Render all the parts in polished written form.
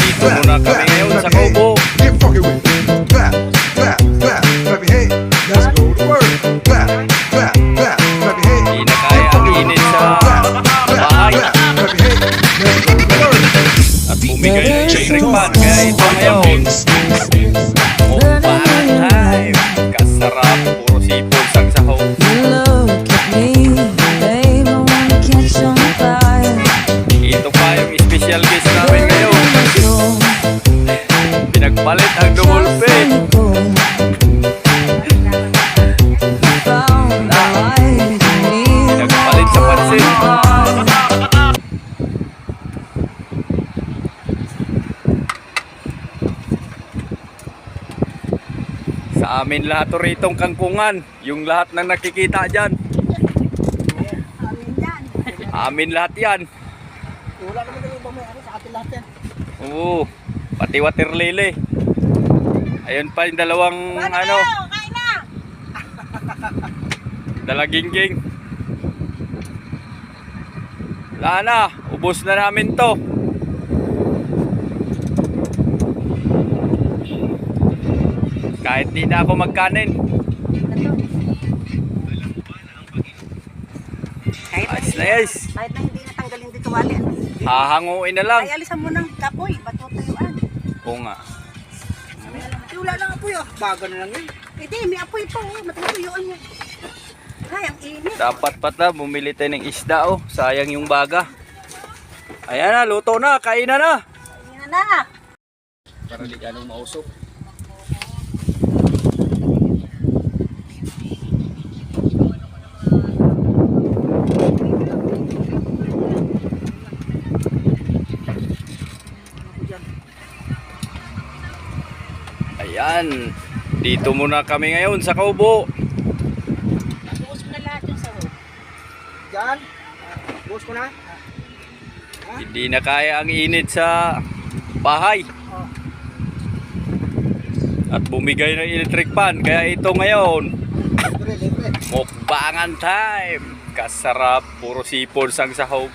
Dito muna kami ngayon sa Kaubo. Hindi na kaya ang init sa bahay at bumigay ng electric fan. Kaya ito ngayon, mukbang time. Kasarap, puro sipol sang sahaw. Ito pa yung special guest namin ngayon. Pinagpalit ang dumulpe. Pinagpalit sa pansin. Sa amin lahat o ritong kangkungan. Yung lahat na nakikita dyan. Amin lahat yan. Wala naman kayo ba may ano sa atin lahat yan? Oo, pati water lily. Ayun pa yung dalawang ano. Kain na! Dalagingging. Wala na, ubos na namin to. Kahit di na ako magkanin. Ayos na yes. Kahit na hindi natanggalin dito wali. Hahanguin na lang. Ay, alisan mo ng kapoy. Ba't mo tuyuan? Oo nga. Wala lang apoy ah. Bago na lang yun. Hindi, may apoy po. Matutuyuan niya. Ay, ang init. Dapat pata bumili tayo ng isda oh. Sayang yung baga. Ayan na, luto na, kainan na. Yan na. Para di ganong mausok. Ayan, dito muna kami ngayon sa Kaubo. Bukas mo na lahat yung sahog. Diyan. Bukas ko na. Hindi na kaya ang init sa bahay. At bumigay ng electric fan. Kaya ito ngayon, mukbangan time. Kasarap, puro sipol sang sahog.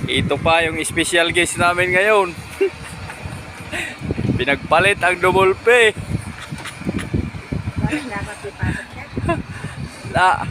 Ito pa yung special guest namin ngayon. Pinagpalit ang dumulpe. Dapat ipasok yan. La.